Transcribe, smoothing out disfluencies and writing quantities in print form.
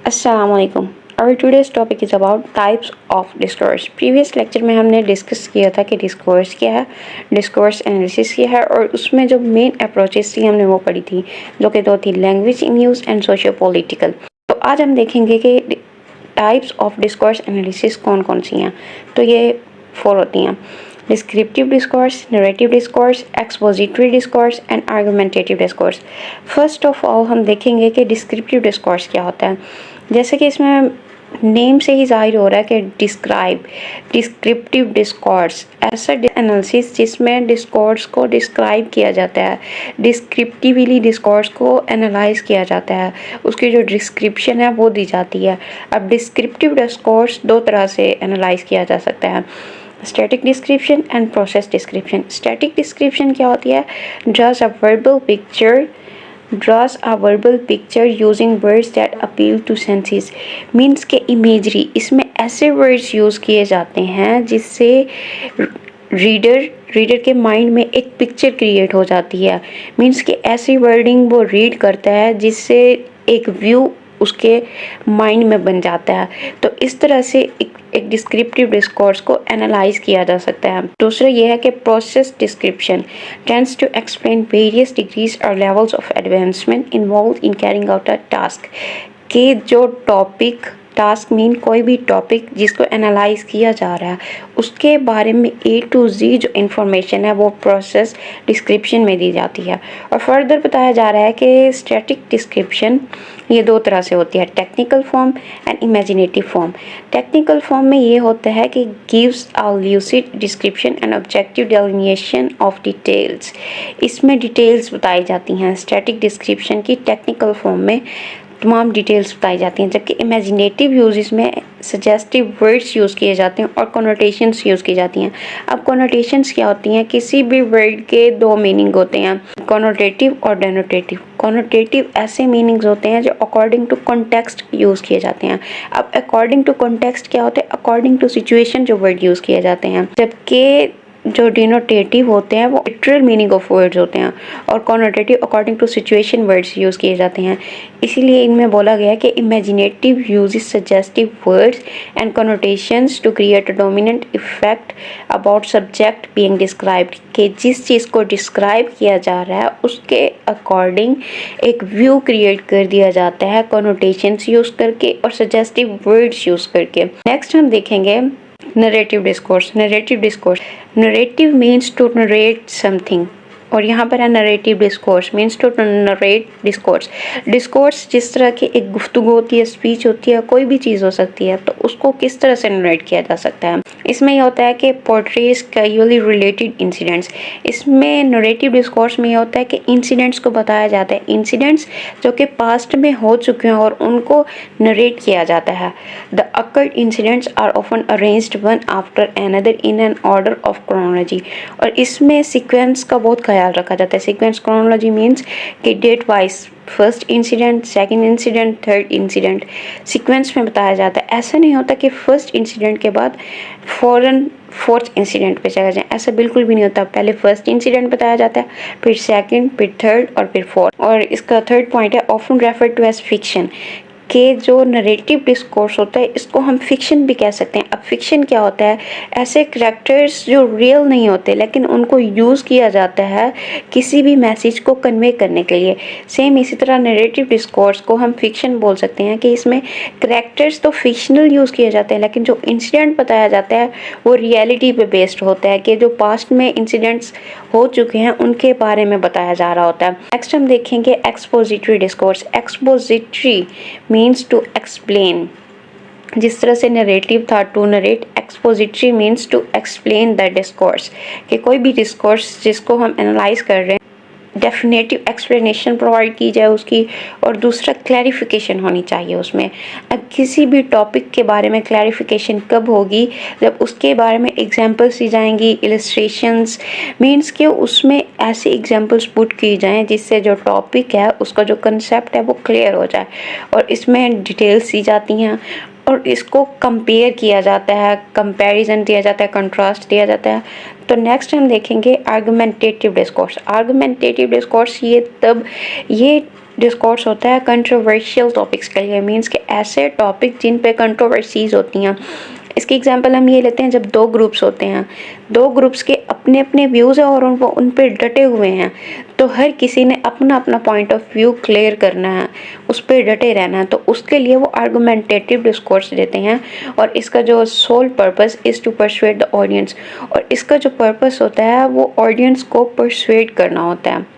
अस्सलामुअलैकुम। Our today's topic is about types of discourse. Previous lecture में हमने discuss किया था कि डिस्कोर्स क्या है, डिस्कोर्स एनालिसिस क्या है, और उसमें जो मेन अप्रोचेस थी हमने वो पढ़ी थी, जो कि दो थी, language in use and socio political. तो आज हम देखेंगे कि टाइप्स ऑफ डिस्कोर्स एनालिसिस कौन कौन सी हैं। तो ये 4 होती हैं: descriptive discourse, narrative discourse, expository discourse and argumentative discourse. First of all हम देखेंगे कि डिस्क्रिप्टिव डिस्कोर्स क्या होता है। जैसे कि इसमें नेम से ही जाहिर हो रहा है कि डिस्क्रिप्टिव डिस्कोर्स ऐसा एनालिसिस जिसमें डिस्कोर्स को डिस्क्राइब किया जाता है, डिस्क्रिप्टिवली डिस्कोर्स को एनालाइज किया जाता है, उसकी जो डिस्क्रिप्शन है वो दी जाती है। अब डिस्क्रिप्टिव डिस्कोर्स 2 तरह से एनालाइज किया जा सकता है: static description and process description. Static description क्या होती है? draws a verbal picture using words that appeal to senses। Means के इमेजरी, इसमें ऐसे वर्ड्स यूज़ किए जाते हैं जिससे रीडर के माइंड में एक पिक्चर क्रिएट हो जाती है। मीन्स कि ऐसी वर्डिंग वो रीड करता है जिससे एक व्यू उसके माइंड में बन जाता है। तो इस तरह से एक डिस्क्रिप्टिव डिस्कोर्स को एनालाइज किया जा सकता है। दूसरा यह है कि process description tends to explain various degrees और levels of advancement involve in carrying out a task. के जो टॉपिक, टास्क मीन कोई भी टॉपिक जिसको एनालाइज किया जा रहा है, उसके बारे में A to Z जो इन्फॉर्मेशन है वो प्रोसेस डिस्क्रिप्शन में दी जाती है। और फर्दर बताया जा रहा है कि स्टैटिक डिस्क्रिप्शन ये 2 तरह से होती है: technical form and imaginative form. Technical form में ये होता है कि gives a lucid description and objective delineation of details. इसमें डिटेल्स बताई जाती हैं। स्टैटिक डिस्क्रिप्शन की टेक्निकल फॉर्म में तमाम डिटेल्स बताई जाती हैं, जबकि इमेजिनेटिव यूज़ में सजेस्टिव वर्ड्स यूज़ किए जाते हैं और कोनोटेशंस यूज़ की जाती हैं। अब कोनोटेशंस क्या होती हैं? किसी भी वर्ड के 2 मीनिंग होते हैं, कोनोटेटिव और डेनोटेटिव। कोनोटेटिव ऐसे मीनिंग्स होते हैं जो अकॉर्डिंग टू कॉन्टेक्स्ट यूज़ किए जाते हैं। अब अकॉर्डिंग टू कॉन्टेक्स्ट क्या होते हैं? अकॉर्डिंग टू सिचुएशन जो वर्ड यूज़ किए जाते हैं। जबकि जो डिनोटेटिव होते हैं वो लिटरल मीनिंग ऑफ वर्ड्स होते हैं, और connotative according to situation words use किए जाते हैं। इसीलिए इनमें बोला गया है कि imaginative uses suggestive words and connotations to create a dominant effect about subject being described. कि जिस चीज़ को डिस्क्राइब किया जा रहा है उसके अकॉर्डिंग एक व्यू क्रिएट कर दिया जाता है कॉनोटेशंस यूज़ करके और सजेस्टिव वर्ड्स यूज़ करके। नेक्स्ट हम देखेंगे narrative discourse. Narrative means to narrate something, और यहाँ पर है narrative discourse means to narrate discourse. Discourse जिस तरह की एक गुफ्तगू होती है, स्पीच होती है, कोई भी चीज़ हो सकती है, तो उसको किस तरह से नरेट किया जा सकता है। इसमें यह होता है कि पोर्ट्रेज कैजुअली रिलेटेड इंसिडेंट्स। इसमें नरेटिव डिस्कोर्स में यह होता है कि इंसिडेंट्स को बताया जाता है, इंसिडेंट्स जो कि पास्ट में हो चुके हैं और उनको नरेट किया जाता है। The occurred incidents are often arranged one after another in an order of chronology. और इसमें सीक्वेंस का बहुत ख्याल रखा जाता है। सीक्वेंस क्रोनोलॉजी मीन्स कि date wise first incident, second incident, third incident sequence में बताया जाता है। ऐसा नहीं होता कि फर्स्ट इंसिडेंट के बाद फौरन फोर्थ इंसिडेंट पे चला जाए, ऐसा बिल्कुल भी नहीं होता। पहले फर्स्ट इंसिडेंट बताया जाता है, फिर सेकंड, फिर थर्ड और फिर फोर्थ। और इसका थर्ड पॉइंट है often refer to as fiction, के जो नरेटिव डिस्कोर्स होता है इसको हम फिक्शन भी कह सकते हैं। अब फिक्शन क्या होता है? ऐसे करैक्टर्स जो रियल नहीं होते लेकिन उनको यूज़ किया जाता है किसी भी मैसेज को कन्वे करने के लिए। सेम इसी तरह नरेटिव डिस्कोर्स को हम फिक्शन बोल सकते हैं कि इसमें करैक्टर्स तो फिक्शनल यूज़ किए जाते हैं लेकिन जो इंसिडेंट बताया जाता है वो रियलिटी पे बेस्ड होता है, कि जो पास्ट में इंसिडेंट्स हो चुके हैं उनके बारे में बताया जा रहा होता है। नेक्स्ट हम देखेंगे expository discourse. Expository means to explain. जिस तरह से नरेटिव था to narrate, expository means to explain the discourse, कि कोई भी डिस्कोर्स जिसको हम एनालाइज कर रहे हैं डेफिनेटिव एक्सप्लेनेशन प्रोवाइड की जाए उसकी, और दूसरा क्लैरिफिकेशन होनी चाहिए उसमें। अब किसी भी टॉपिक के बारे में क्लैरिफिकेशन कब होगी? जब उसके बारे में एग्जांपल्स दी जाएंगी, इलस्ट्रेशंस, मीन्स कि उसमें ऐसे एग्जांपल्स पुट की जाएं जिससे जो टॉपिक है उसका जो कंसेप्ट है वो क्लियर हो जाए। और इसमें डिटेल्स दी जाती हैं और इसको कंपेयर किया जाता है, कंपैरिजन दिया जाता है, कंट्रास्ट दिया जाता है। तो नेक्स्ट हम देखेंगे आर्गुमेंटेटिव डिस्कोर्स। आर्गुमेंटेटिव डिस्कोर्स ये डिस्कोर्स होता है कंट्रोवर्शियल टॉपिक्स के लिए, मीन्स कि ऐसे टॉपिक जिन पे कंट्रोवर्सीज होती हैं। इसकी एग्जांपल हम ये लेते हैं, जब दो ग्रुप्स होते हैं, दो ग्रुप्स के अपने अपने व्यूज़ हैं और उनको उन पे डटे हुए हैं, तो हर किसी ने अपना अपना पॉइंट ऑफ व्यू क्लियर करना है, उस पर डटे रहना है, तो उसके लिए वो आर्गुमेंटेटिव डिस्कोर्स देते हैं। और इसका जो sole purpose is to persuade the audience, और इसका जो पर्पस होता है वो ऑडियंस को परसुएड करना होता है।